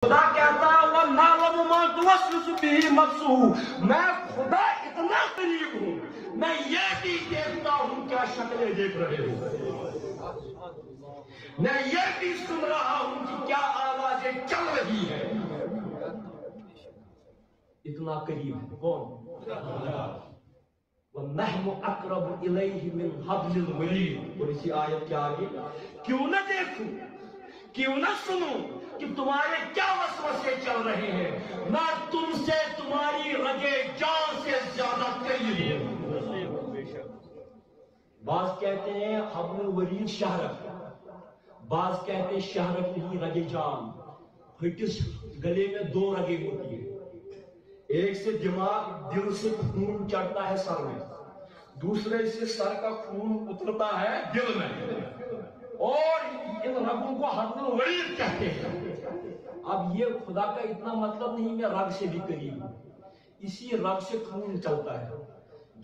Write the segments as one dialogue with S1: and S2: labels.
S1: خدا کہتا ہے وَنَعْلَمُ مَا تُوَسْوِسُ بِهِ نَفْسُهُ، میں خدا اتنا قریب ہوں، میں یہ بھی دیکھتا ہوں کیا شکلیں دیکھ رہے ہو، میں یہ بھی سن رہا ہوں کہ کیا آوازیں چل رہی ہے. اتنا قریب ہے کون؟ وَنَحْنُ أَقْرَبُ إِلَيْهِ مِنْ حَبْلِ الْوَرِيدِ. اور اسی آیت کے آگے کیوں نہ دیکھوں، کیوں نہ سنوں کہ تمہارے کیا وسوسے چل رہے ہیں، میں تم سے تمہاری رگے جان سے زیادہ قریب ہوں. بعض کہتے ہیں حبل الورید شہرک، بعض کہتے ہیں شہرک نہیں رگے جان. پھٹس گلے میں دو رگیں ہوتی ہیں، ایک سے دماغ دل سے خون چڑھتا ہے سر میں، دوسرے سے سر کا خون اترتا ہے دل میں، اور ان رگوں کو حبل الورید کہتے ہیں. اب یہ خدا کا اتنا مطلب نہیں میں رگ سے بھی قریب ہوں، اسی رگ سے خون چلتا ہے.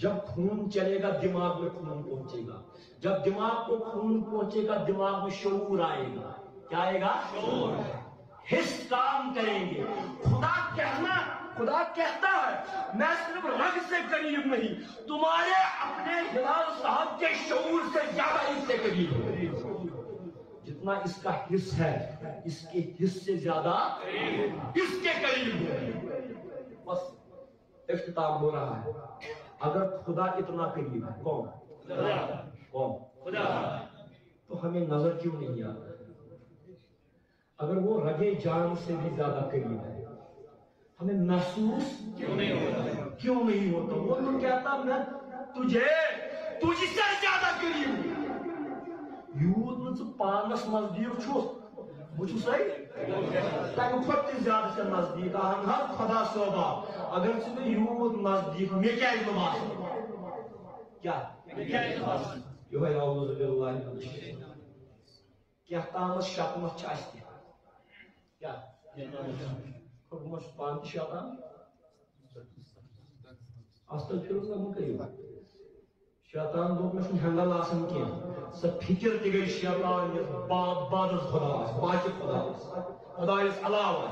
S1: جب خون چلے گا دماغ میں خون پہنچے گا، جب دماغ کو خون پہنچے گا دماغ میں شعور آئے گا. کیا آئے گا؟ شعور. حس کام کریں گے. خدا کہتا ہے میں صرف رگ سے قریب نہیں، تمہارے اپنے ہلال صاحب کے شعور سے زیادہ اس سے قریب ہوں. جتنا اس کا حص ہے اس کے حص سے زیادہ اس کے قریب ہے. بس اختتام ہو رہا ہے. اگر خدا اتنا قریب ہے کون؟ کون؟ خدا. تو ہمیں نظر کیوں نہیں آتا؟ اگر وہ رگے جان سے بھی زیادہ قریب ہے ہمیں محسوس کیوں نہیں ہوتا؟ وہ تو کہتا میں تجھ سے زیادہ قریب ہوں. یوت نہ پانس نزدیک چھس بچ تمہ کھت زیادہ سے نزدیک اہم حق خدا صوبہ. اگر ژے یوت نزدیک مے کیا کیا یہ اعوذ باللہ کیا تامس شکمت کیا حکمت پان شیطان استغفر اللہ مکریو شیطان دوپ میں ہنگل آسن کی سا فکر تی گئی شیطان بادس خدا باقی خدا اس علاوہ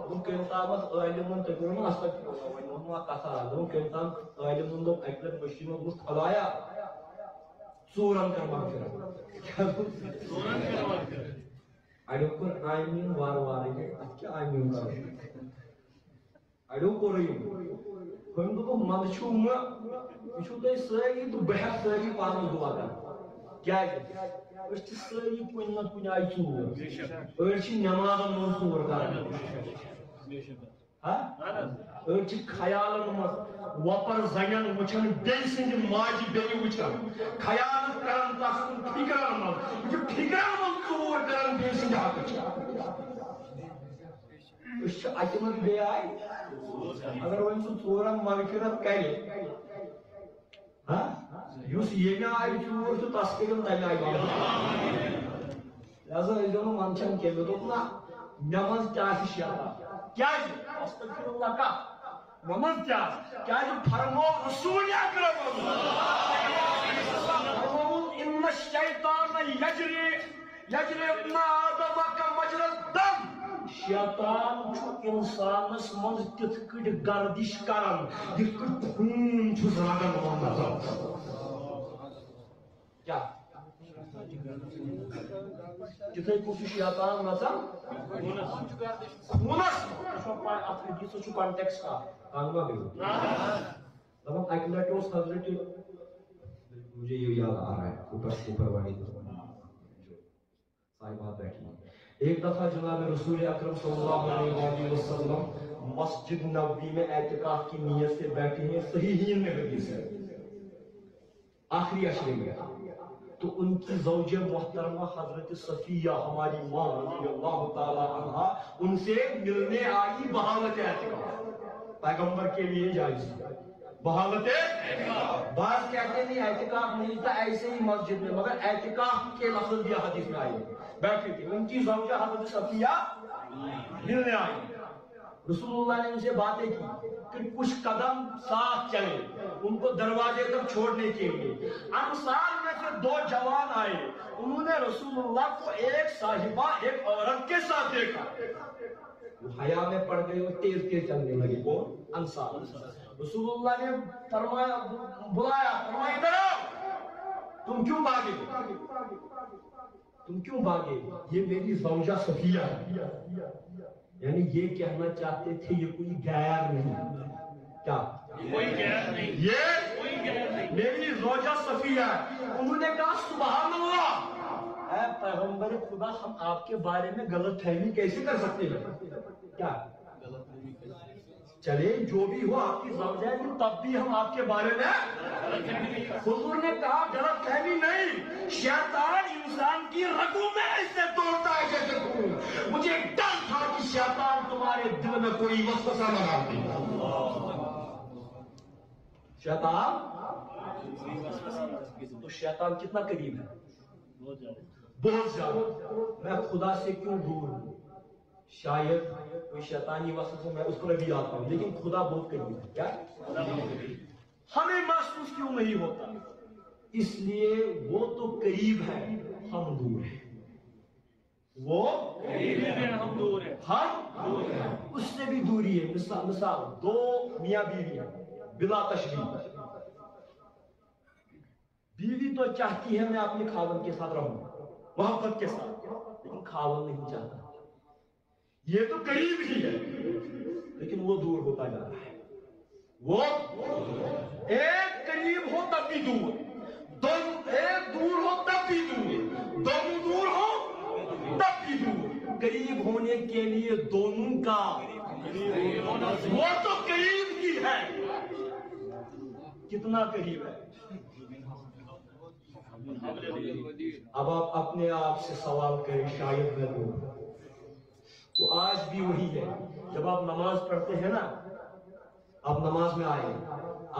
S1: ان کے مطابق علمون تکرون استغفر اللہ ونہما کثارا ان کے مطابق علمون دوپ اکلت مشتیموں گفت خدایا ژورن کر مغفرت اڑو کور آمین وار وار کیا آمین اڑو کور ہم دو مند چھو یہ تھی ساری تو بہ ساری پانس دعا کر کیا ساری کن نہ کن آئی ژور أڑی نمازن من ژور کر خیالن من وپر زنین وچھن بیٚیہِ سٕنٛدِ ماجہِ بیٚیہِ وچھن خیال کران تس کن فکرن من فکرن من ژور کران بیٚیہِ سٕنٛدِ حقٕچ اتہ من بیٚیہِ آیہِ اگر وۄنۍ سُہ ژورن مغفرت کرِ یُس ییٚمہِ آیہِ ژور چھُ تس کٔرِن تمہِ آیہِ لہذا ٲسۍزیو نہٕ منٛدچھان کینٛہہ مےٚ دوٚپ نہ مےٚ منٛز کیٛاہ چھِ شیطان کیٛازِ استغفر اللہ کتھ مےٚ منٛز کیٛاہ کیٛازِ فرمو رسول اکرم فرموُن اِنَّ الشیطان یجری ابن آدم کمجرى الدم. شیطان چھُ انسانس منٛز تِتھ کٔٹھۍ گردش کران یِتھ کٔٹھۍ خوٗن چھُس رگن منٛز. کیا تِتھے پٲٹھۍ چھُ شیطان نژان خوٗنس. اتھ حدیثس چھُ کنٹیکسٹ کانٛہہ ما گٔیو دپان اکہِ لٹہِ اوس حضرت مجھے یہ یاد آ رہا ہے اوپر والی صاحبات بیٹھی. ایک دفعہ جناب رسول اکرم صلی اللہ علیہ وسلم مسجد نبوی میں اعتکاف کی نیت سے بیٹھے ہیں. صحیحین میں حدیث ہے آخری اشرے میں. تو ان کی زوجہ محترمہ حضرت صفیہ ہماری ماں رضی اللہ تعالی عنہا ان سے ملنے آئی بحالت اعتکاف. پیغمبر کے لیے جائز بحالت بعض کہتے ہیں اعتکاف نہیں تھا ایسے ہی مسجد میں مگر اعتکاف کے لفظ بھی حدیث میں آئی بیٹھی تھی. ان کی زوجہ حضرت صفیہ ملنے آئی. رسول اللہ نے ان سے باتیں کی کہ کچھ قدم ساتھ چلے ان کو دروازے تک چھوڑنے کے لیے. انصار میں سے دو جوان آئے, انہوں نے رسول اللہ کو ایک صاحبہ ایک عورت کے ساتھ دیکھا. حیا میں پڑ گئے اور تیز تیز چلنے لگے. کون؟ انصار. رسول اللہ نے فرمایا بلایا فرمایا ادھر آؤ. تم کیوں بھاگے؟ تم کیوں بھاگے؟ یہ میری زوجہ صفیہ ہے. یعنی یہ کہنا چاہتے تھے یہ کوئی غیر نہیں. کیا؟ کوئی غیر نہیں. یہ میری زوجہ صفیہ ہے. انہوں نے کہا سبحان اللہ، اے پیغمبر خدا ہم آپ کے بارے میں غلط فہمی کیسے کر سکتے ہیں؟ کیا چلے جو بھی ہو آپ کی زوجہ ہے تب بھی ہم آپ کے بارے میں. حضور نے کہا غلط فہمی نہیں، شیطان انسان کی رگوں میں ایسے دوڑتا ہے جیسے خون. مجھے ڈر تھا کہ شیطان تمہارے دل میں کوئی وسوسہ لگا دے. شیطان تو شیطان کتنا قریب ہے؟ بہت زیادہ. میں خدا سے کیوں دور ہوں؟ شاید کوئی شیطانی وسوسہ میں اس پر بھی آتا ہوں، لیکن خدا بہت قریب ہے. کیا ہمیں محسوس کیوں نہیں ہوتا؟ اس لیے وہ تو قریب ہے، ہم دور ہیں. وہ قریب ہے، ہم دور ہیں. ہم دور ہیں، اس سے بھی دوری ہے. مثال دو میاں بیوی ہیں بلا تشبیہ. بیوی تو چاہتی ہے میں اپنے خاوند کے ساتھ رہوں محبت کے ساتھ، لیکن خاوند نہیں چاہتا. یہ تو قریب ہی ہے لیکن وہ دور ہوتا جا رہا ہے. وہ ایک قریب ہو تب بھی دور، ایک دور ہو تب بھی دور، دونوں دور ہو تب بھی دور. قریب ہونے کے لیے دونوں کا وہ تو قریب ہی ہے. کتنا قریب ہے؟ اب آپ اپنے آپ سے سوال کریں شاید میں دور. تو آج بھی وہی ہے. جب آپ نماز پڑھتے ہیں نا، آپ نماز میں آئے،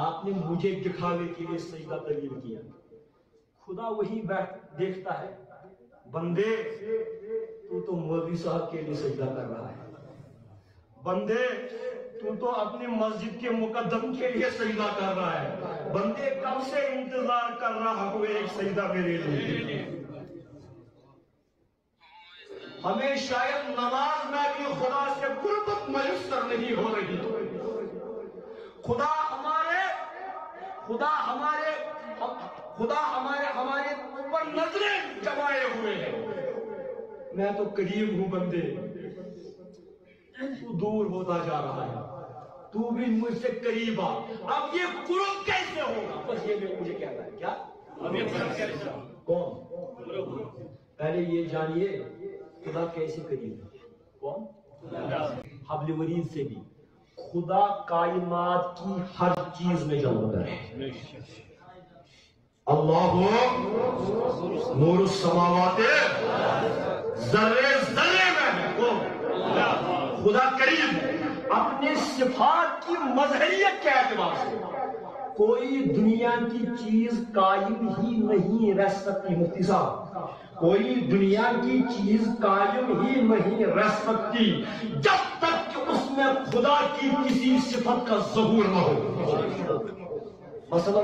S1: آپ نے مجھے دکھانے کے لیے سجدہ طویل کیا. خدا وہی دیکھتا ہے بندے تو مولوی صاحب کے لیے سجدہ کر رہا ہے، بندے تو اپنی مسجد کے مقدم کے لیے سجدہ کر رہا ہے، بندے کب سے انتظار کر رہا ہو ایک سجدہ میرے لیے. ہمیں شاید نماز میں بھی خدا سے قربت میسر نہیں ہو رہی. خدا ہمارے اوپر نظریں جمائے ہوئے ہیں. میں تو قریب ہوں بندے، تو دور ہوتا جا رہا ہے. تو بھی مجھ سے قریب آ. اب یہ قرب کیسے ہوگا؟ بس یہ مجھے کہنا ہے. کیا کون؟ پہلے یہ جانیے خدا کیسے قریب ہے. کون؟ حبل ورید سے بھی. خدا کائنات کی ہر چیز میں جلوہ ہے. اللہ نور السماوات، ذرے ذرے میں ہے. خدا قریب ہے اپنے صفات کی مظہریت کے اعتبار سے. کوئی دنیا کی چیز قائم ہی نہیں رہ سکتی. مفتی صاحب، کوئی دنیا کی چیز قائم ہی نہیں رہ سکتی جب تک کہ اس میں خدا کی کسی صفت کا ظہور نہ ہو. مثلا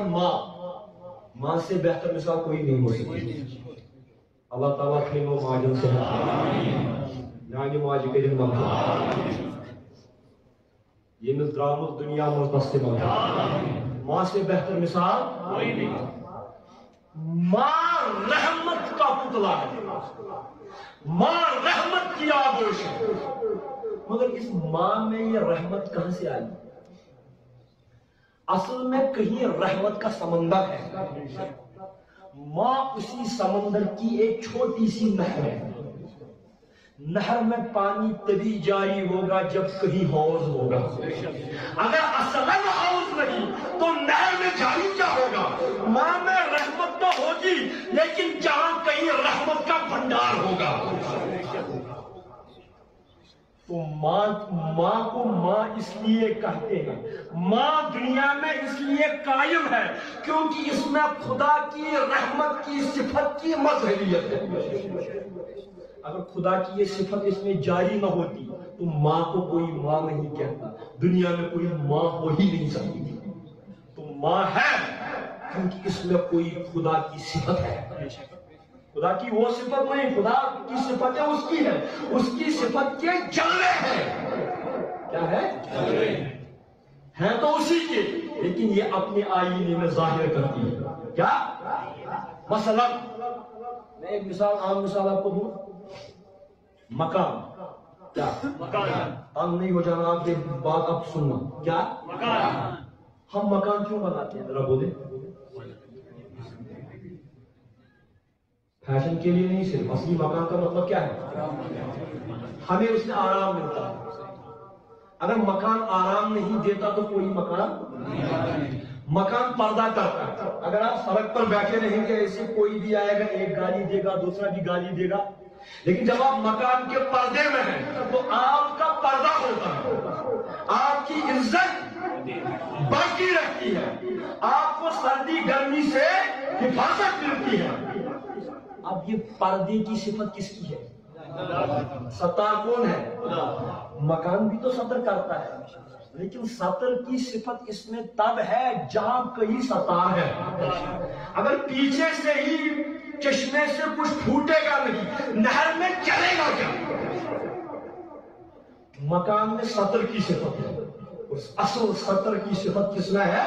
S1: ماں سے بہتر مثال کوئی نہیں ہو سکتی. اللہ تعالیٰ خیم و ماجن سے یعنی ماجی کے دن بنتا یہ نظرام دنیا مردست بنتا. ماں سے بہتر مثال کوئی نہیں. ماں رحمت کا پتلا ہے، ماں رحمت کی آغوش ہے. مگر اس ماں میں یہ رحمت کہاں سے آئی؟ اصل میں کہیں رحمت کا سمندر ہے. ماں اسی سمندر کی ایک چھوٹی سی نہر ہے. نہر میں پانی تبھی جاری ہوگا جب کہیں حوض ہوگا. اگر اصلاً حوض نہیں تو نہر میں جاری کیا ہوگا؟ ماں میں رحمت تو ہوگی لیکن جہاں کہیں رحمت کا بھنڈار ہوگا. تو ماں کو ماں اس لیے کہتے ہیں. ماں دنیا میں اس لیے قائم ہے کیونکہ اس میں خدا کی رحمت کی صفت کی مظہریت ہے. اگر خدا کی یہ صفت اس میں جاری نہ ہوتی تو ماں کو کوئی ماں نہیں کہتا. دنیا میں کوئی ماں ہو ہی نہیں سکتی. تو ماں ہے کیونکہ اس میں کوئی خدا کی صفت ہے. خدا کی وہ صفت نہیں، خدا کی صفتیں اس کی ہے، اس کی صفت کے جلوے ہیں. کیا ہے تو اسی کے، لیکن یہ اپنے آئینے میں ظاہر کرتی ہے کیا؟ مثلا میں ایک مثال، عام مثال آپ کو دوں، مکان، کیا مکان، تنگ نہیں ہو جانا آپ یہ بات آپ سننا، کیا مکان، ہم مکان کیوں بناتے ہیں ذرا بولے؟ فیشن کے لیے نہیں، صرف اصلی مکان کا مطلب کیا ہے؟ ہمیں اس میں آرام ملتا ہے۔ اگر مکان آرام نہیں دیتا تو کوئی مکان پردہ کرتا ہے۔ اگر آپ سڑک پر بیٹھے رہیں گے ایسے، کوئی بھی آئے گا ایک گالی دے گا، دوسرا بھی گالی دے گا، لیکن جب آپ مکان کے پردے میں ہیں تو آپ کا پردہ ہوتا ہے، آپ کی عزت باقی رہتی ہے، آپ کو سردی گرمی سے حفاظت ملتی ہے۔ اب یہ پردے کی صفت کس کی ہے؟ ستار کون ہے؟ مکان بھی تو ستر کرتا ہے، لیکن ستر کی صفت اس میں تب ہے جہاں کہیں ستار ہے۔ اگر پیچھے سے ہی چشمے سے کچھ پھوٹے گا نہیں، نہر میں چلے گا کیا؟ مکان میں ستر کی صفت ہے، اصل ستر کی صفت کس میں ہے؟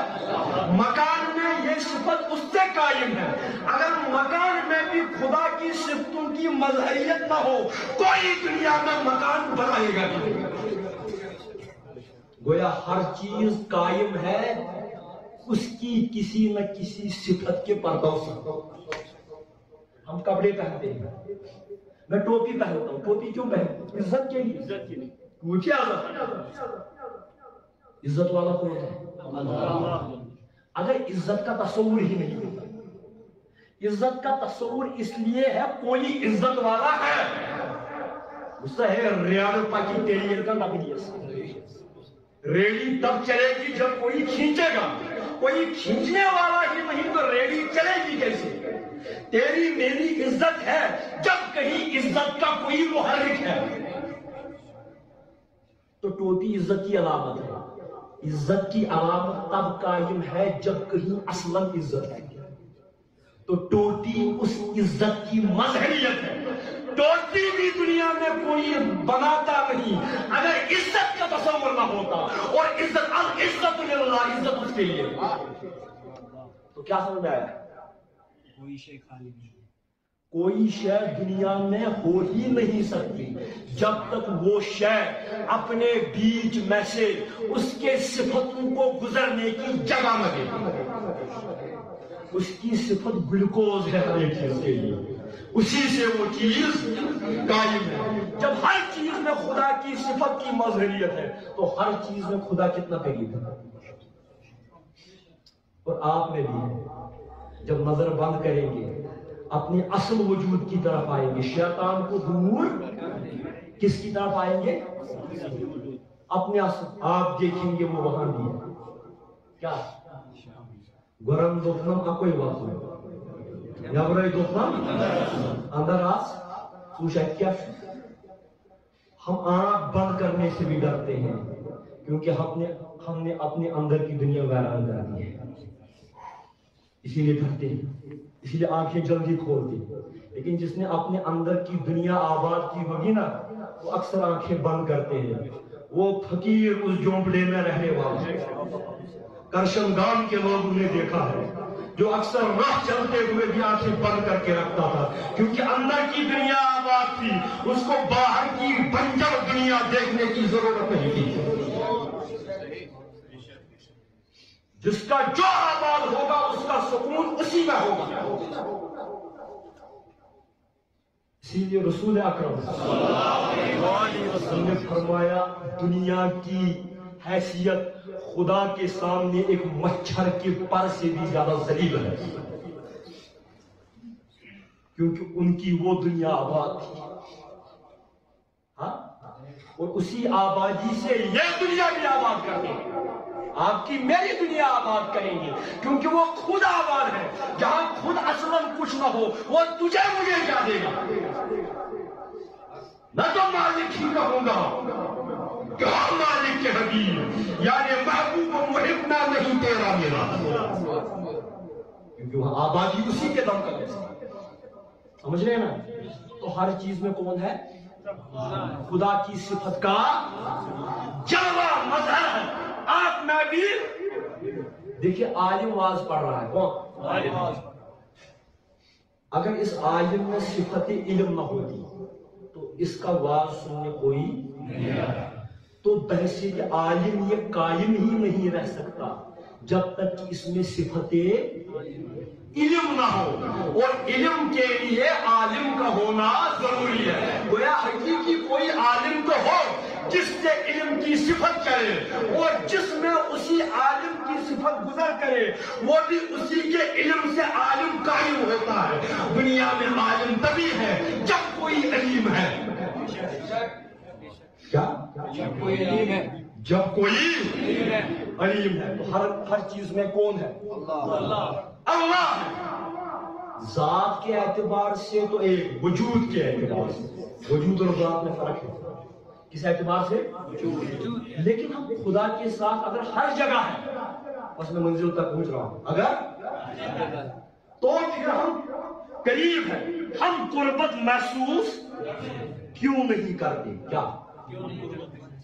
S1: مکان میں یہ صفت اس سے قائم ہے۔ اگر مکان میں بھی خدا کی صفتوں کی مظہریت نہ ہو، کوئی دنیا میں مکان بنائے گا نہیں۔ گویا ہر چیز قائم ہے اس کی کسی نہ کسی صفت کے پردوں سے۔ ہم کپڑے پہنتے ہیں، میں ٹوپی پہنتا ہوں، ٹوپی کیوں پہنتا ہوں؟ عزت کے لیے۔ کیا عزت والا کون ہے؟ اگر عزت کا تصور ہی نہیں ہوتا، عزت کا تصور اس لیے ہے کوئی عزت والا ہے، اس سے ہے ریاض پاکی ٹیریئر کا نقلیس۔ ریڑی تب چلے گی جب کوئی کھینچے گا، کوئی کھینچنے والا ہی نہیں تو ریڑی چلے گی کیسے؟ تیری میری عزت ہے جب کہیں عزت کا کوئی محرک ہے۔ تو ٹوپی عزت کی علامت ہے، عزت کی علامت تب قائم ہے جب کہیں اصلاً عزت ہے، تو ٹوپی اس عزت کی مظہریت ہے۔ ٹوپی بھی دنیا میں کوئی بناتا نہیں اگر عزت کا تصور نہ ہوتا، اور عزت العزت للہ، عزت اس کے لیے۔ تو کیا سمجھ آیا؟ کوئی شے خالی نہیں، کوئی شے دنیا میں ہو ہی نہیں سکتی جب تک وہ شے اپنے بیچ میں سے اس کے صفتوں کو گزرنے کی جگہ نہ دے۔ اس کی صفت گلوکوز ہے ہر ایک چیز کے لیے، اسی سے وہ چیز قائم ہے۔ جب ہر چیز میں خدا کی صفت کی مظہریت ہے تو ہر چیز میں خدا کتنا قریب ہے۔ اور آپ میں بھی جب نظر بند کریں گے اپنے اصل وجود کی طرف آئیں گے، شیطان کو دور کس کی طرف آئیں گے؟ اپنے اصل۔ آپ دیکھیں گے وہ وہاں بھی ہے، کیا گرم دوپنم اکوئی بات ہے یا برای دوپنم اندر آس سوشت کیا؟ ہم آنکھ بند کرنے سے بھی ڈرتے ہیں کیونکہ ہم نے اپنے اندر کی دنیا ویران کر دی ہے، اسی لیے ڈرتے ہیں، اسی لیے آنکھیں جلدی کھولتے ہیں۔ لیکن جس نے اپنے اندر کی دنیا آباد کی ہوگی نا، وہ اکثر آنکھیں بند کرتے ہیں۔ وہ فقیر اس جھونپڑے میں رہنے والا کرشن گام کے لوگوں نے دیکھا ہے جو اکثر راہ چلتے ہوئے بھی آنکھیں بند کر کے رکھتا تھا، کیونکہ اندر کی دنیا آباد تھی، اس کو باہر کی بنجر دنیا دیکھنے کی ضرورت نہیں تھی۔ جس کا جو آباد ہوگا اس کا سکون اسی میں ہوگا۔ اسی لیے رسول اکرم صلی اللہ علیہ وسلم نے فرمایا دنیا کی حیثیت خدا کے سامنے ایک مچھر کے پر سے بھی زیادہ ذلیل ہے، کیونکہ ان کی وہ دنیا آباد تھی، ہاں، اور اسی آبادی سے یہ دنیا بھی آباد کریں گے، آپ کی میری دنیا آباد کریں گے، کیونکہ وہ خود آباد ہے۔ جہاں خود اصلاً کچھ نہ ہو وہ تجھے مجھے کیا دے گا؟ نہ تو مالک ہی کہوں گا کہ ہم مالک کے حبیب، یعنی محبوب و محب نہ نہیں تیرا میرا، کیونکہ وہ آبادی اسی کے دم کا سمجھ رہے ہیں نا؟ تو ہر چیز میں کون ہے؟ خدا کی صفت کا جلوہ دیکھیے عالم واز پڑھ رہا ہے، کون؟ عالم۔ اگر اس عالم میں صفت علم نہ ہوتی تو اس کا واز سننے کوئی نہیں آتا۔ تو بحثیت عالم یہ قائم ہی نہیں رہ سکتا جب تک کہ اس میں صفت علم نہ ہو، اور علم کے لیے عالم کا ہونا ضروری ہے۔ گویا حقیقی کوئی عالم تو ہو جس سے علم کی صفت کرے، اور جس میں اسی عالم کی صفت گزر کرے وہ بھی اسی کے علم سے عالم قائم ہوتا ہے۔ دنیا میں عالم تبھی ہے جب کوئی علیم ہے۔ کیا؟ جب کوئی علیم ہے، جب کوئی علیم ہے۔ تو ہر چیز میں کون ہے؟ اللہ ہے۔ ذات کے اعتبار سے تو ایک، وجود کے اعتبار سے، وجود اور ذات میں فرق ہے۔ کس اعتبار سے؟ لیکن ہم خدا کے ساتھ اگر ہر جگہ ہے، بس میں منزل تک پہنچ رہا ہوں، اگر تو پھر ہم قریب ہیں، ہم قربت محسوس کیوں نہیں کرتے؟ کیا؟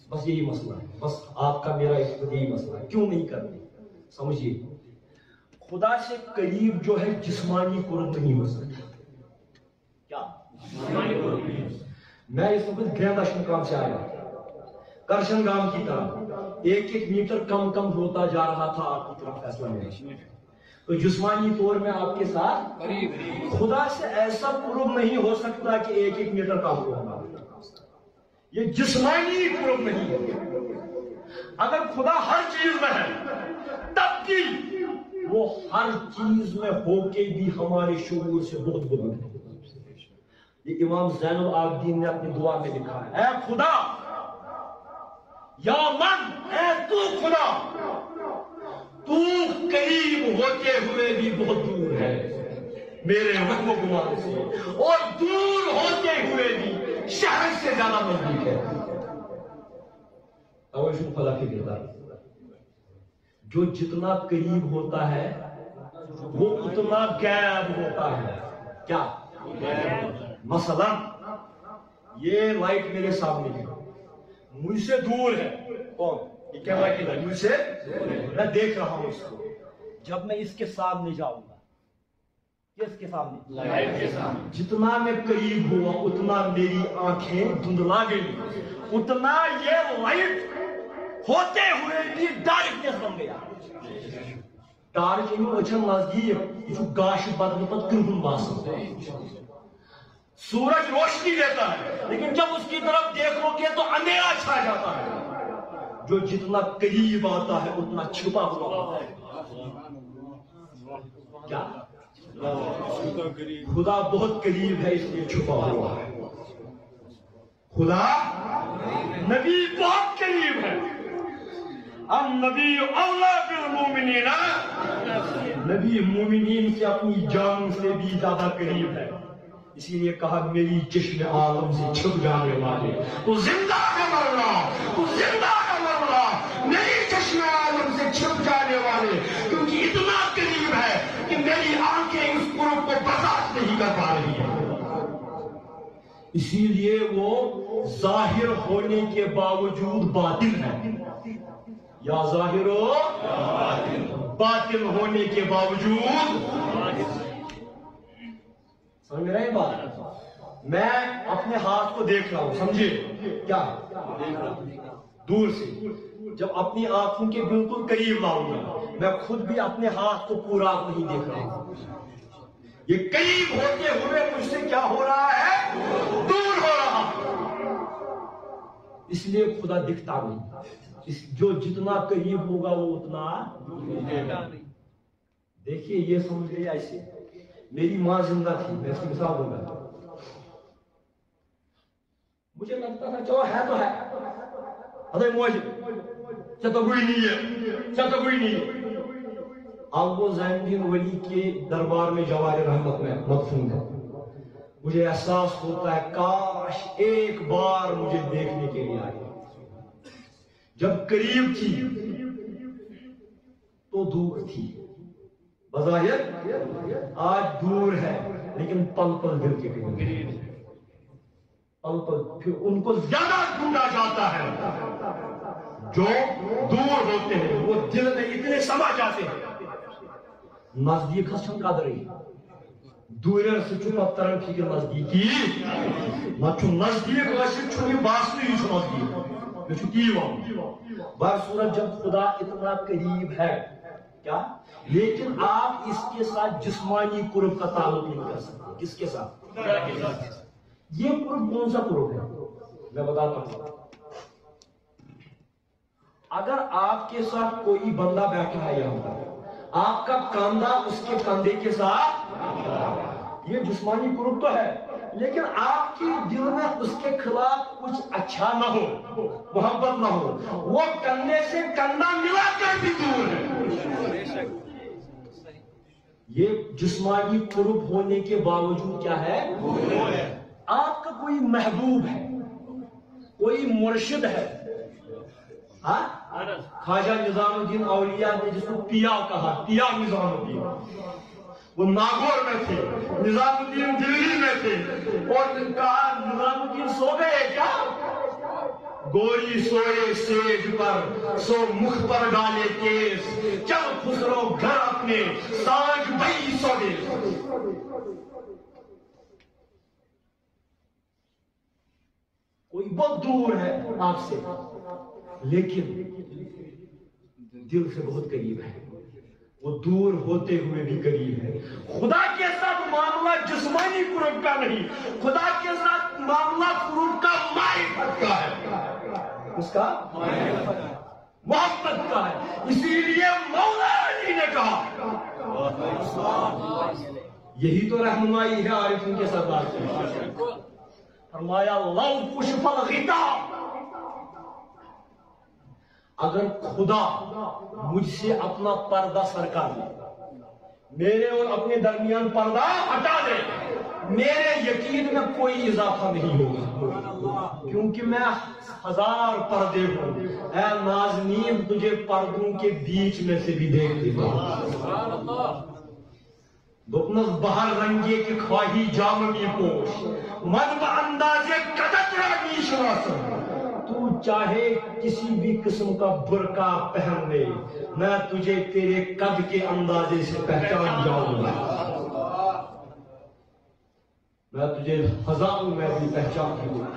S1: بس یہی مسئلہ ہے، بس آپ کا میرا اس وقت یہی مسئلہ ہے، کیوں نہیں کرتے؟ سمجھیے، خدا سے قریب جو ہے جسمانی قرب نہیں ہو سکتا۔ کیا؟ جسمانی قرب نہیں ہو سکتا۔ میں اس وقت گریندش مقام سے آیا، کرشن گام کی طرح ایک میٹر کم کم ہوتا جا رہا تھا آپ کی طرف فیصلہ میں، تو جسمانی طور میں آپ کے ساتھ خدا سے ایسا قرب نہیں ہو سکتا کہ ایک میٹر کم ہوگا، یہ جسمانی قرب نہیں ہے۔ اگر خدا ہر چیز میں ہے تب بھی وہ ہر چیز میں ہو کے بھی ہمارے شعور سے بہت بلند ہے۔ یہ امام زین العابدین نے اپنی دعا میں لکھا ہے، اے خدا، یا من، اے تو خدا، تو قریب ہوتے ہوئے بھی بہت دور ہے میرے وہم و گمان سے، اور دور ہوتے ہوئے بھی شہر سے زیادہ نزدیک ہے۔ توجہ خدا کی کردار، جو جتنا قریب ہوتا ہے وہ اتنا غائب ہوتا ہے۔ کیا؟ مثلا یہ لائٹ میرے سامنے ہے، مجھ سے دور ہے، کون؟ یہ کیمرہ کی لائٹ مجھ سے، میں دیکھ رہا ہوں اس کو، جب میں اس کے سامنے جاؤں گا، کس کے سامنے؟ لائٹ کے سامنے، جتنا میں قریب ہوا اتنا میری آنکھیں دھندلا گئی، اتنا یہ لائٹ ہوتے ہوئے بھی ڈارکنیس بن گیا۔ ٹارچ اچھا نزدیک جو گاش بدل پت کرہن باسن، سورج روشنی دیتا ہے لیکن جب اس کی طرف دیکھو گے تو اندھیرا چھا جاتا ہے۔ جو جتنا قریب آتا ہے اتنا چھپا ہوا ہوتا ہے۔ کیا؟ خدا بہت قریب ہے اس لیے چھپا ہوا ہے۔ خدا نبی بہت قریب ہے، النبی اولا بالمومنین، نبی مومنین سے اپنی جان سے بھی زیادہ قریب ہے، اسی لیے کہا میری چشم عالم سے چھپ جانے والے، تو زندہ ہے مرنا، تو زندہ ہے مرنا، میری چشم عالم سے چھپ جانے والے، کیونکہ اتنا قریب ہے کہ میری آنکھیں اس قرب کو برداشت نہیں کر پا رہی ہیں۔ اسی لیے وہ ظاہر ہونے کے باوجود باطن ہے، یا ظاہر ہو باطن ہونے کے باوجود۔ سمجھ رہے ہیں بات؟ میں اپنے ہاتھ کو دیکھ رہا ہوں، سمجھے کیا؟ دور سے جب اپنی آنکھوں کے بالکل قریب لاؤں گا میں خود بھی اپنے ہاتھ کو پورا نہیں دیکھ رہا ہوں، یہ قریب ہوتے ہوئے مجھ سے کیا ہو رہا ہے؟ دور ہو رہا۔ اس لیے خدا دکھتا نہیں، جو جتنا قریب ہوگا وہ اتنا۔ دیکھیے یہ سمجھ گئے ایسے، میری ماں زندہ تھی، میں اس کی مثال دوں گا، مجھے لگتا تھا چلو ہے تو ہے، ادھر موجود چلو کوئی نہیں ہے، چلو کوئی نہیں ہے۔ اب وہ زین الدین ولی کے دربار میں جواہر رحمت میں مدفون ہے، مجھے احساس ہوتا ہے کاش ایک بار مجھے دیکھنے کے لیے آئی، جب قریب تھی تو دور تھی، بظاہر آج دور ہے لیکن پل پل دل کے قریب، پل پل پھر ان کو زیادہ ڈھونڈا جاتا ہے، جو دور ہوتے ہیں وہ دل میں اتنے سما جاتے ہیں نزدیک چھن قدر دورن سے پترن فکر نزدیکی نہ نزدیک یہ باسن یہ نزدیک یہ تی ون بر صورت جب خدا اتنا قریب ہے کیا لیکن آپ اس کے ساتھ جسمانی قرب کا تعلق نہیں کر سکتے. کس کے ساتھ؟ یہ قرب کون سا قرب ہے میں بتاتا ہوں. اگر آپ کے ساتھ کوئی بندہ بیٹھا ہے یہاں پر آپ کا کاندھا اس کے کندھے کے ساتھ یہ جسمانی قرب تو ہے لیکن آپ کی دل میں اس کے خلاف کچھ اچھا نہ ہو محبت نہ ہو وہ کندھے سے کندھا ملا کر بھی دور ہے. یہ جسمانی قرب ہونے کے باوجود کیا ہے آپ کا کوئی محبوب ہے کوئی مرشد ہے. خواجہ نظام الدین اولیاء نے جس کو پیا کہا پیا نظام الدین وہ ناگور میں تھے نظام الدین دلی میں تھے اور کہا نظام الدین سو گئے کیا گوری سوئے سیج پر سو مخ پر ڈالے کیس چل خسرو گھر اپنے سانج بھئی سو دے. کوئی بہت دور ہے آپ سے لیکن دل سے بہت قریب ہے وہ دور ہوتے ہوئے بھی قریب ہے. خدا کے ساتھ معاملہ جسمانی قرب کا نہیں خدا کے ساتھ معاملہ قرب کا معرفت کا ہے. اس کا محبت کا ہے. اسی لیے مولا علی نے کہا یہی تو رہنمائی ہے عارفین کے ساتھ بات کی. فرمایا لو کشف الغطا اگر خدا مجھ سے اپنا پردہ سرکا دے میرے اور اپنے درمیان پردہ ہٹا دے میرے یقین میں کوئی اضافہ نہیں ہوگا کیونکہ میں ہزار پردے ہوں. اے نازنین تجھے پردوں کے بیچ میں سے بھی دیکھتی ہوں. دکنس بہر رنگے کی خواہی جاممی پوش من با اندازے قدت رانی شناسن تو چاہے کسی بھی قسم کا برقع پہن لے میں تجھے تیرے قد کے اندازے سے پہچان جاؤں گا. میں تجھے ہزاروں میں بھی پہچان دوں گا.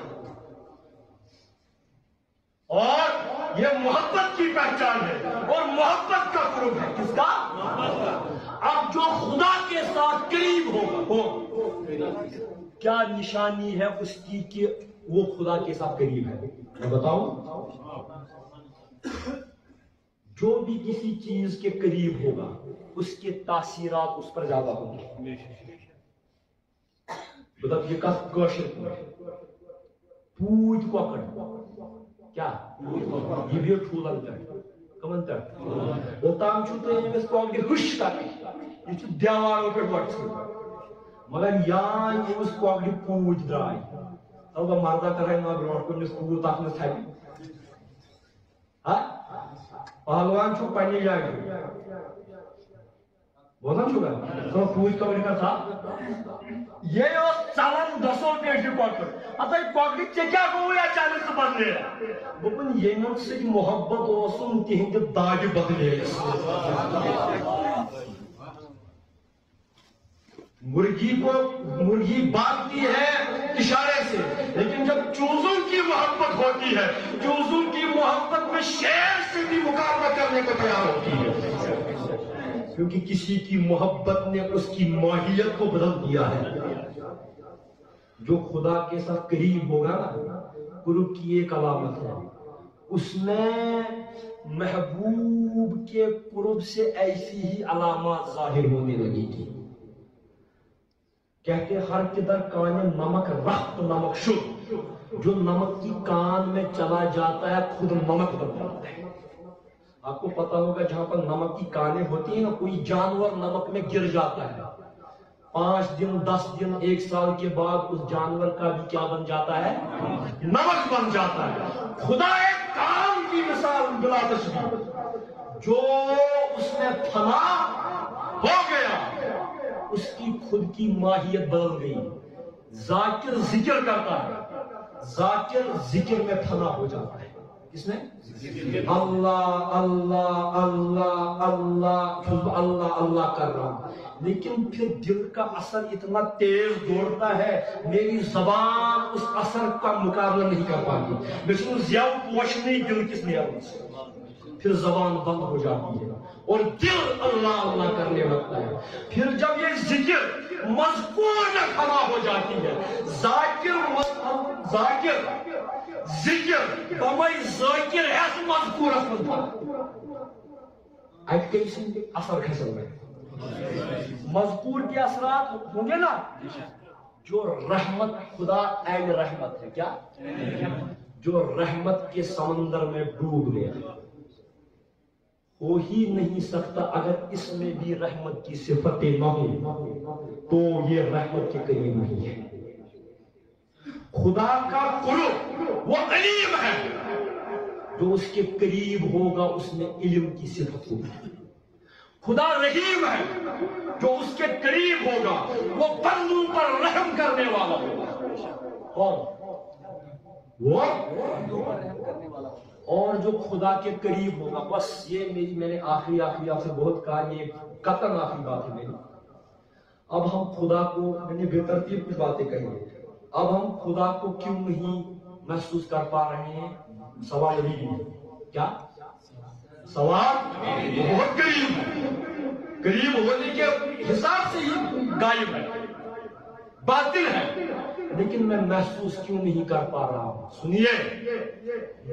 S1: اور یہ محبت کی پہچان ہے اور محبت کا قرب ہے. کس کا؟ اب جو خدا کے ساتھ قریب ہوگا کیا نشانی ہے اس کی کہ وہ خدا کے ساتھ قریب ہے. میں بتاؤں جو بھی کسی چیز کے قریب ہوگا اس کے تاثیرات اس پر زیادہ ہوں گے. بتا یہ کس کوشش پوچھ کوکڑ کیا یہ بھی ٹھولن تک کمن تک اوتام چھو تو یہ کوکڑ خوش تک یہ چھو دیواروں پہ وٹ مگر یہاں یہ اس کوکڑ پوچھ درائی اب مردہ کر رہے ہیں برونٹ کو جس کو تاک میں تھائی پہلوان چھو پہنے جائے گا بہت ہم چھو گئے تو پوچھ کوکڑ کا تھا یہ چالن دسوں پیش کوکڑ اتھا یہ کوکڑ چکیا کو یا 40 بدلے بپن یہ نوٹ سے محبت اوسن تہند داج بدلے مرغی بھاگتی ہے اشارے سے لیکن جب چوزوں کی محبت ہوتی ہے چوزوں کی محبت میں شیر سے بھی مقابلہ کرنے کو تیار ہوتی ہے کیونکہ کسی کی محبت نے اس کی ماہیت کو بدل دیا ہے. جو خدا کے ساتھ قریب ہوگا قرب کی ایک علامت ہے اس میں محبوب کے قرب سے ایسی ہی علامات ظاہر ہونے لگی تھی. کہتے ہر کدھر کان نمک رخت نمک شد جو نمک کی کان میں چلا جاتا ہے خود نمک بن جاتا ہے. آپ کو پتا ہوگا جہاں پر نمک کی کانیں ہوتی ہیں نا کوئی جانور نمک میں گر جاتا ہے 5 دن 10 دن 1 سال کے بعد اس جانور کا بھی کیا بن جاتا ہے نمک بن جاتا ہے. خدا ایک کام کی مثال بلا تشبیہ جو اس میں فنا ہو گیا اس کی خود کی ماہیت بدل گئی. ذاکر ذکر کرتا ہے ذاکر ذکر میں فنا ہو جاتا ہے. کس نے؟ اللہ اللہ اللہ اللہ اللہ اللہ کر رہا ہوں، لیکن پھر دل کا اثر اتنا تیز دوڑتا ہے، میری زبان اس اثر کا مقابلہ نہیں کر پاتی، میں سنوں زیو پوشنی دل کس نے آئی، پھر زبان بند ہو جاتی ہے اور دل اللہ اللہ کرنے لگتا ہے۔ پھر جب یہ ذکر مذکور میں کھڑا ہو جاتی ہے، ذاکر ذکر بمائی ذاکر ایس مذکور اسمن تھا ایک کئی سن کے اثر کھسل میں مذکور کے اثرات ہوں گے نا، جو رحمت خدا این رحمت ہے، کیا جو رحمت کے سمندر میں ڈوب گیا، ہو ہی نہیں سکتا اگر اس میں بھی رحمت کی صفتیں نہ ہوں تو یہ رحمت کے قریب نہیں ہے۔ خدا کا قرب وہ علیم ہے، جو اس کے قریب ہوگا اس میں علم کی صفت ہوگی۔ خدا رحیم ہے، جو اس کے قریب ہوگا وہ بندوں پر رحم کرنے والا ہوگا، اور جو خدا کے قریب ہوگا، بس یہ میں نے آخری آپ سے بہت کہا، یہ قطعاً آخری بات ہے میری۔ اب ہم خدا کو، میں نے بے ترتیب کچھ باتیں کہی ہیں، اب ہم خدا کو کیوں نہیں محسوس کر پا رہے ہیں؟ سوال یہی ہے، کیا سوال بہت قریب ہے، قریب ہونے کے حساب سے ہی غائب ہے، باطل ہے، لیکن میں محسوس کیوں نہیں کر پا رہا ہوں؟ سنیے،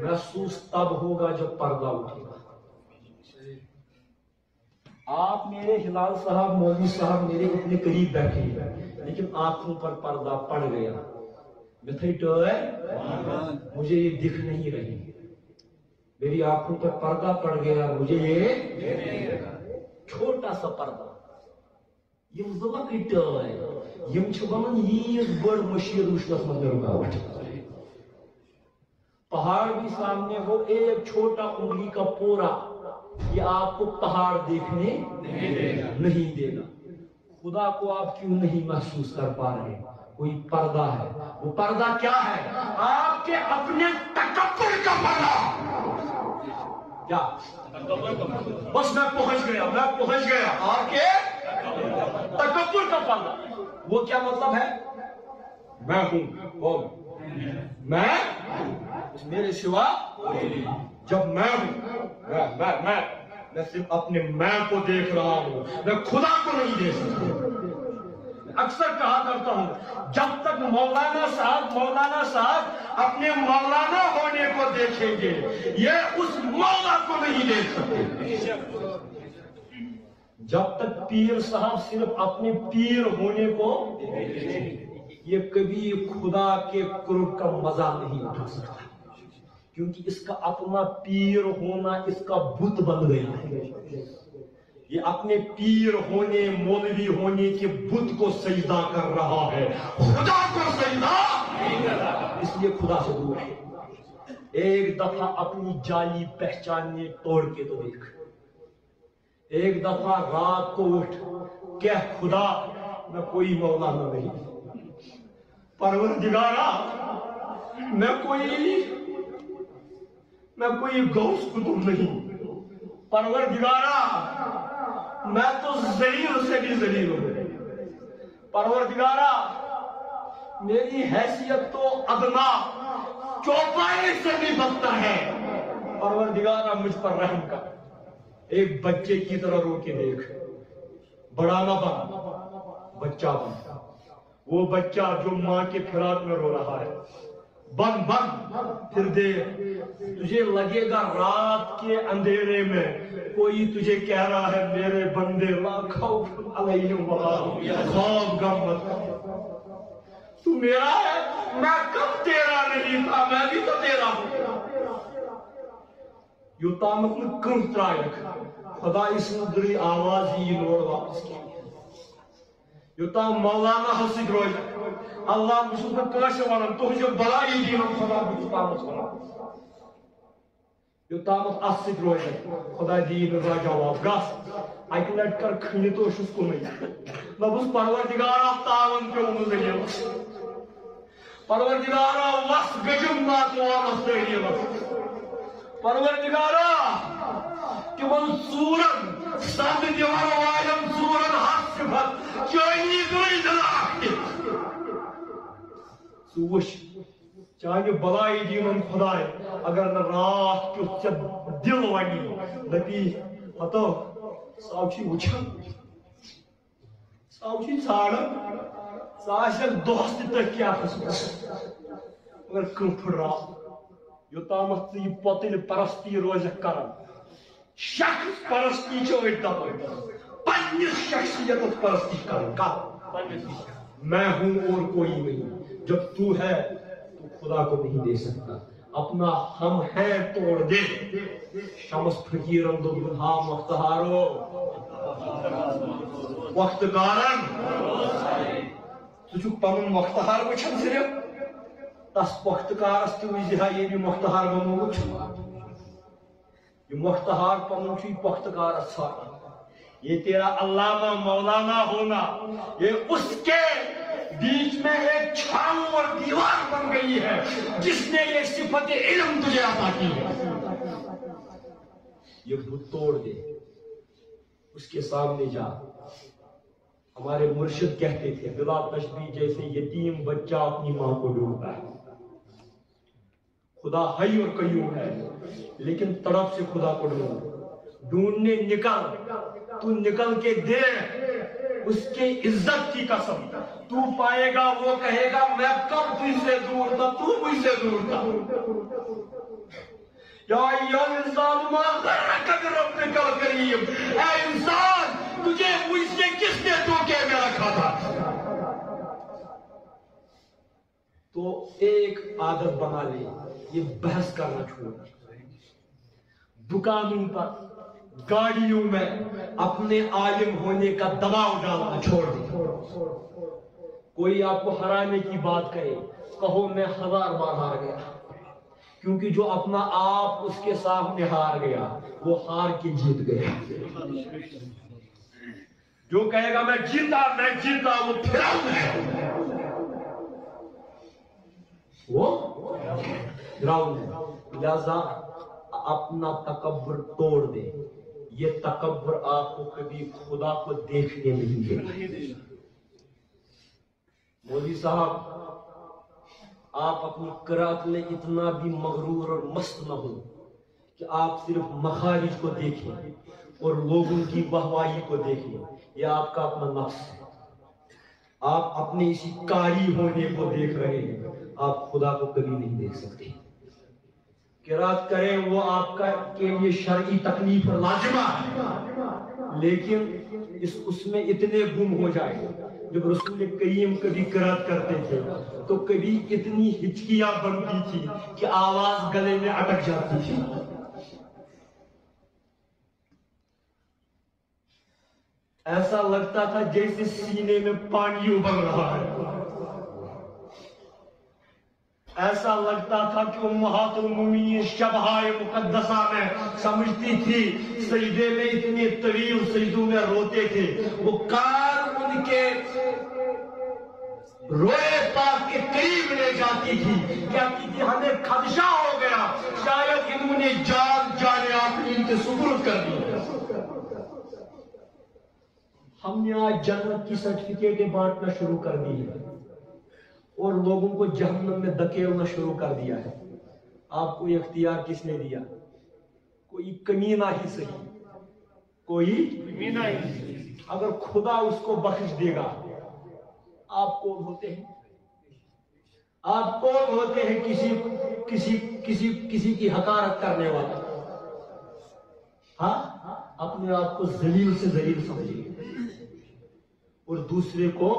S1: محسوس تب ہوگا جب پردہ اٹھے گا۔ آپ میرے ہلال صاحب، مولوی صاحب میرے اتنے قریب بیٹھے ہیں، لیکن آنکھوں پر پردہ پڑ گیا، مجھے یہ دکھ نہیں رہی، میری آنکھوں پر پردہ پڑ گیا، مجھے یہ چھوٹا سا پردہ، یم زلکٹ یم چھ بنان ییز بڑ مشیر وشنس من رکاوٹ۔ پہاڑ بھی سامنے ہو، ایک چھوٹا انگلی کا پورا، یہ آپ کو پہاڑ دیکھنے نہیں دے گا۔ خدا کو آپ کیوں نہیں محسوس کر پا رہے؟ کوئی پردہ ہے، وہ پردہ کیا ہے؟ آپ کے اپنے تکبر کا پردہ۔ کیا؟ بس میں پہنچ گیا آپ کے تکبر کا پردہ۔ وہ کیا مطلب ہے؟ میں ہوں، میں میرے سوا جب میں ہوں، میں صرف اپنے میں کو دیکھ رہا ہوں، میں خدا کو نہیں دیکھ سکتا۔ اکثر کہا کرتا ہوں، جب تک مولانا صاحب اپنے مولانا ہونے کو دیکھیں گے، یہ اس مولا کو نہیں دیکھ سکتے۔ جب تک پیر صاحب صرف اپنے پیر ہونے کو، یہ کبھی خدا کے قرب کا مزہ نہیں اٹھا سکتا، کیونکہ اس کا اپنا پیر ہونا اس کا بت بن گیا ہے۔ یہ اپنے پیر ہونے، مولوی ہونے کے بت کو سجدہ کر رہا ہے، خدا کو سجدہ اس لیے خدا سے دور ہے۔ ایک دفعہ اپنی جعلی پہچاننے توڑ کے تو دیکھ، ایک دفعہ رات کو اٹھ کہ خدا میں کوئی مولانا نہیں، پروردگارا میں کوئی غوث قطب نہیں، پروردگارا میں تو ذلیل سے بھی ذلیل ہوں، پروردگارا میری حیثیت تو ادنا چوپائے سے بھی بدتر ہے، پروردگارا مجھ پر رحم کر۔ ایک بچے کی طرح رو کے دیکھ، بڑا نہ بن، بچہ بن، وہ بچہ جو ماں کے پھراک میں رو رہا ہے، بن پھر دیکھ، تجھے لگے گا رات کے اندھیرے میں کوئی تجھے کہہ رہا ہے میرے بندے لا خوف علیہم ولا خوف غم مت، تو میرا ہے، میں کب تیرا نہیں تھا، میں بھی تو تیرا ہوں۔ یوتامت میں کم ترائک خدا اس ندری آواز ہی نوڑ واپس کی، یوتام مولانا حسد روز اللہ بسوط میں کاشے ونن تو جو بلائی دینم خدا بچتامت ونن، یوتامت اسد روز خدا دین را جواب گاس اک لٹ کر کھنی تو شس کو نہیں نبس پروردگارا تاون پیو مزلیل، پروردگارا وس گجم نات وانس تحلیل، پروردگارا تمن ژورن سند دِوان والٮ۪ن ژورن ہتھ صفت چٲنی گٔے دلاک ژٕ وٕچھ چانہِ بلائی دیٖنن خۄداے اگر نہٕ راتھ کیُتھ ژےٚ دِل وَنی دَپی ہتو ژٕ آوچھی وٕچھان ژٕ آوچھی ژھانڈان ژٕ آسکھ دۄہس تہِ تٔتھۍ کیفس منٛز مگر کانٛہہ پھٕٹراو یوٚتامتھ ژٕ یہِ پۄتٕلۍ پرستی روزکھ کران شخص پرستی چھِ أڑۍ دپان پننِس شخصیتس پرستی کران کتھ میں ہوں اور کوئی نہیں جب تو ہے تو خدا کو نہیں دے سکتا اپنا ہم ہے توڑ دے شمس فقیرن دوٚپُن ہا مختہارو وقتکارن ژٕ چھُکھ پنُن مختہار وٕچھان صرف تس مختکارس تہِ وٕچھِ ہا ییٚلہِ یہِ مختہار بنومُت چھُ یہ مختہار پنن چھُ یہِ پختکارس ژھانڈان یہ تیرا علامہ مولانا ہونا یہ اس کے بیچ میں ایک چھاؤں اور دیوار بن گئی ہے جس نے یہ صفت علم تجھے عطا کی ہے یہ بت توڑ دے اس کے سامنے جا ہمارے مرشد کہتے تھے بلا تشبیہ جیسے یتیم بچہ اپنی ماں کو ڈھونڈتا ہے خدا حی اور قیوم ہے لیکن تڑپ سے خدا کو ڈھونڈنے نکل تو نکل کے دے اس کے عزت کی قسم تو پائے گا وہ کہے گا میں کب تجھ سے دور تھا تو مجھ سے دور تھا یا ایھا الانسان ما غرک بربک الکریم اے انسان تجھے مجھ سے کس نے دھوکے میں رکھا تھا تو ایک عادت بنا لے یہ بحث کرنا چھوڑ دکانوں پر گاڑیوں میں اپنے عالم ہونے کا دباؤ ڈالنا چھوڑ دیں کوئی آپ کو ہرانے کی بات کرے کہو میں 1000 بار ہار گیا کیونکہ جو اپنا آپ اس کے سامنے ہار گیا وہ ہار کے جیت گیا جو کہے گا میں جیتا وہ پھراؤں ہے وہ گراؤنڈ ہے لہذا اپنا تکبر توڑ دے یہ تکبر آپ کو کبھی خدا کو دیکھنے نہیں دے مولوی صاحب آپ اپنی قرات میں اتنا بھی مغرور اور مست نہ ہو کہ آپ صرف مخارج کو دیکھیں اور لوگوں کی بہوائی کو دیکھیں یہ آپ کا اپنا نفس ہے آپ اپنے اسی کاری ہونے کو دیکھ رہے ہیں آپ خدا کو کبھی نہیں دیکھ سکتے قرات کریں وہ آپ کا کے لیے شرعی تکلیف اور لازمہ ہے لیکن اس میں اتنے گم ہو جائے جب رسول کریم کبھی قرات کرتے تھے تو کبھی اتنی ہچکیاں بنتی تھی کہ آواز گلے میں اٹک جاتی تھی ایسا لگتا تھا جیسے سینے میں پانی ابل رہا ہے ایسا لگتا تھا کہ امہات المومنین شبہائے مقدسہ میں سمجھتی تھی سجدے میں اتنے طویل سجدوں میں روتے تھے وہ کار ان کے روئے پاک کے قریب لے جاتی تھی کہتی تھی ہمیں خدشہ ہو گیا شاید انہوں نے جان آفرین کے سپرد کر دی ہم نے آج جنت کی سرٹیفکیٹیں بانٹنا شروع کر دی ہے اور لوگوں کو جہنم میں دھکیلنا شروع کر دیا ہے آپ کو اختیار کس نے دیا کوئی کمینہ ہی صحیح کوئی کمینہ ہی صحیح اگر خدا اس کو بخش دے گا آپ کون ہوتے ہیں کسی کی حقارت کرنے والا ہاں اپنے آپ کو ذلیل سے ذلیل سمجھیے اور دوسرے کو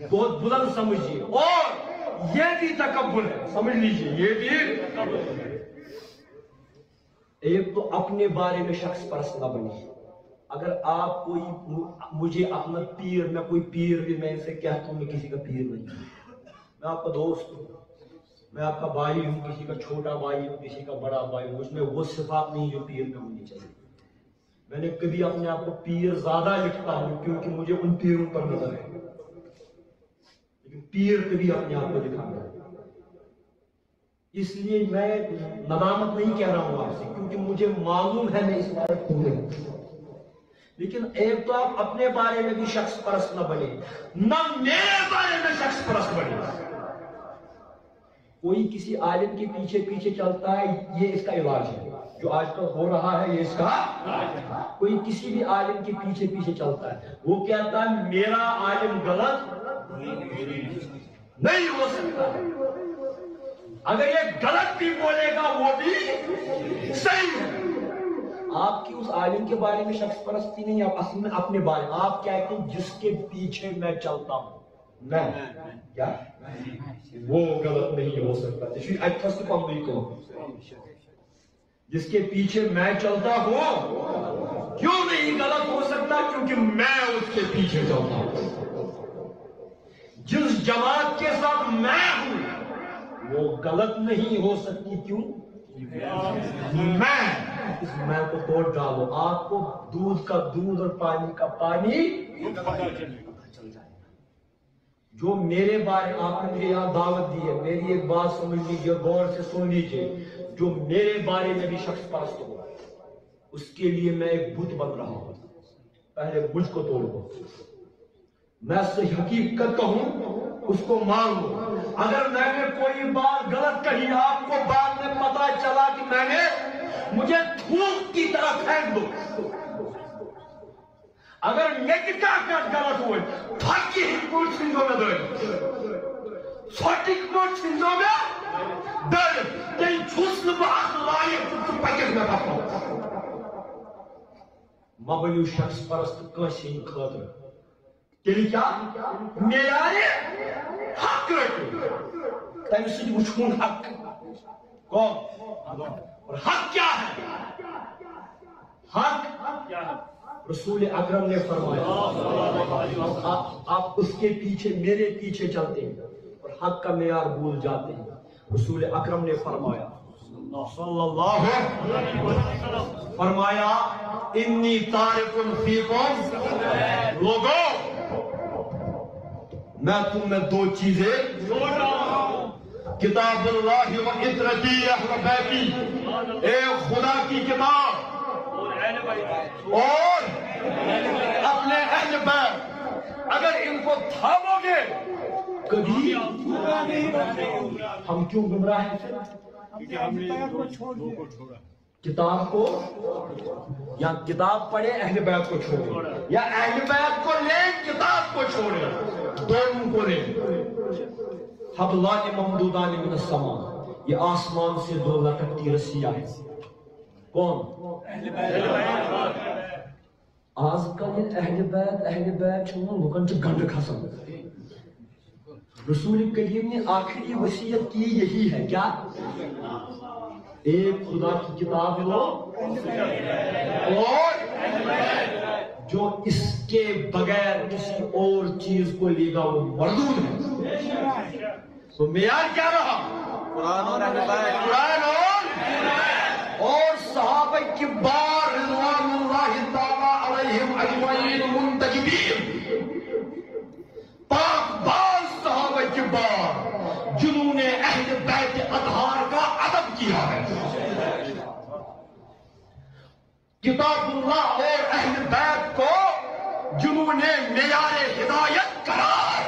S1: بہت بلند سمجھیے اور یہ بھی تکبر ہے سمجھ لیجیے یہ بھی تکبر ہے ایک تو اپنے بارے میں شخص پرست نہ بنیے اگر آپ کوئی مجھے اپنا پیر میں کوئی پیر بھی میں اسے کہتا ہوں میں کسی کا پیر نہیں میں آپ کا دوست ہوں میں آپ کا بھائی ہوں کسی کا چھوٹا بھائی ہوں کسی کا بڑا بھائی ہوں اس میں وہ صفات نہیں جو پیر میں ہونی چاہیے میں نے کبھی اپنے آپ کو پیر زیادہ لکھتا ہوں کیونکہ مجھے ان پیروں پر نظر ہے لیکن پیر کبھی اپنے آپ کو دکھانا ہے اس لیے میں ندامت نہیں کہہ رہا ہوں آپ سے، کیونکہ مجھے معلوم ہے میں اس لائق ہوں نہیں۔ لیکن ایک تو آپ اپنے بارے میں بھی شخص پرست نہ بنے، نہ میرے بارے میں شخص پرست بنے۔ کوئی کسی عالم کے پیچھے پیچھے چلتا ہے، یہ اس کا علاج ہے جو آج کل ہو رہا ہے، یہ اس کا۔ کوئی کسی بھی عالم کے پیچھے پیچھے چلتا ہے، وہ کہتا ہے میرا عالم غلط نہیں ہو سکتا، اگر یہ غلط بھی بولے گا وہ بھی صحیح ہے۔ آپ کی اس عالم کے بارے میں شخص پرستی نہیں، آپ اصل میں اپنے بارے آپ کہتے ہیں جس کے پیچھے میں چلتا ہوں میں کیا وہ غلط نہیں ہو سکتا۔ جس کے پیچھے میں چلتا ہوں کیوں نہیں غلط ہو سکتا؟ کیونکہ میں اس کے پیچھے چلتا ہوں۔ جس جماعت کے ساتھ میں ہوں وہ غلط نہیں ہو سکتی، کیوں؟ میں اس میں کو توڑ ڈالو، آپ کو دودھ کا دودھ اور پانی کا پانی چل جائے۔ جو میرے بارے آپ نے مجھے یہاں دعوت دی ہے، میری ایک بات سمجھ لیجیے، غور سے سن لیجیے، جو میرے بارے میں بھی شخص پرست ہو اس کے لیے میں ایک بت بن رہا ہوں، پہلے مجھ کو توڑو، میں صحیح حقیقت کہوں اس کو مان لو۔ اگر میں نے کوئی بات غلط کہی آپ کو بعد میں پتا چلا کہ میں نے مجھے تھوک کی طرح پھینک دو۔ اگر نکتا کر غلط ہوئے پھاکی حکمت سنزو میں دے سوٹی حکمت سنزو میں دے تین چھوسن بہت لائق تو پکر میں پکو مبنیو شخص پرست کسی خاطر تیلی کیا میرے حق رکھو تین سے وچھون حق کون اور حق کیا ہے؟ حق رسول اکرم نے فرمایا آپ اس کے پیچھے میرے پیچھے چلتے ہیں اور حق کا معیار بھول جاتے ہیں۔ رسول اکرم نے فرمایا صلی اللہ علیہ وسلم فرمایا انی تارک فیکم لوگوں میں تم میں دو چیزیں کتاب اللہ و عطرتی اہل بیتی، ایک خدا کی کتاب اور اپنے اہل بیت، اگر ان کو تھامو گے کبھی ہم کیوں گمراہ ہیں؟ کتاب کو یا کتاب پڑھے اہل بیت کو چھوڑے، یا اہل بیت کو لے کتاب کو چھوڑے، دونوں کو لے۔ حبلان ممدودان من السماء، یہ آسمان سے دو لٹکتی رسیاں ہیں۔ کون؟ آج کل یہ اہل بیت چھوڑو لوگن سے گنڈ کھسن۔ رسول کریم نے آخری وصیت کی یہی ہے، کیا؟ ایک خدا کی کتاب لو اور جو اس کے بغیر کسی اور چیز کو لے گا وہ مردود ہے۔ تو معیار کیا رہا؟ قرآن اور صحابہ کبار رضوان اللہ تعالی علیہم اجمعین منتجبین، پاک باز صحابہ کبار جنہوں نے اہل بیت اطہار کا ادب کیا ہے۔ کتاب اللہ اور اہل بیت کو جنہوں نے معیار ہدایت قرار،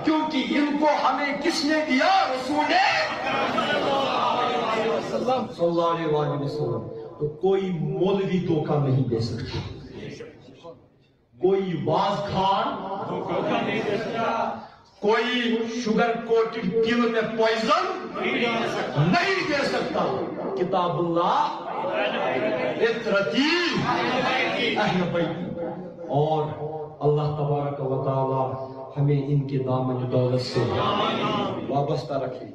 S1: کیونکہ ان کو ہمیں کس نے دیا؟ رسول صلی اللہ علیہ وسلم۔ تو کوئی مولوی دھوکہ نہیں دے سکتا، کوئی واز خان نہیں دے سکتا، کوئی شوگر کوٹڈ پیل میں پوائزن نہیں دے سکتا۔ کتاب اللہ عطرتی اہل بیتی، اور اللہ تبارک و تعالی ہمیں ان کے دامن دولت سے وابستہ رکھے۔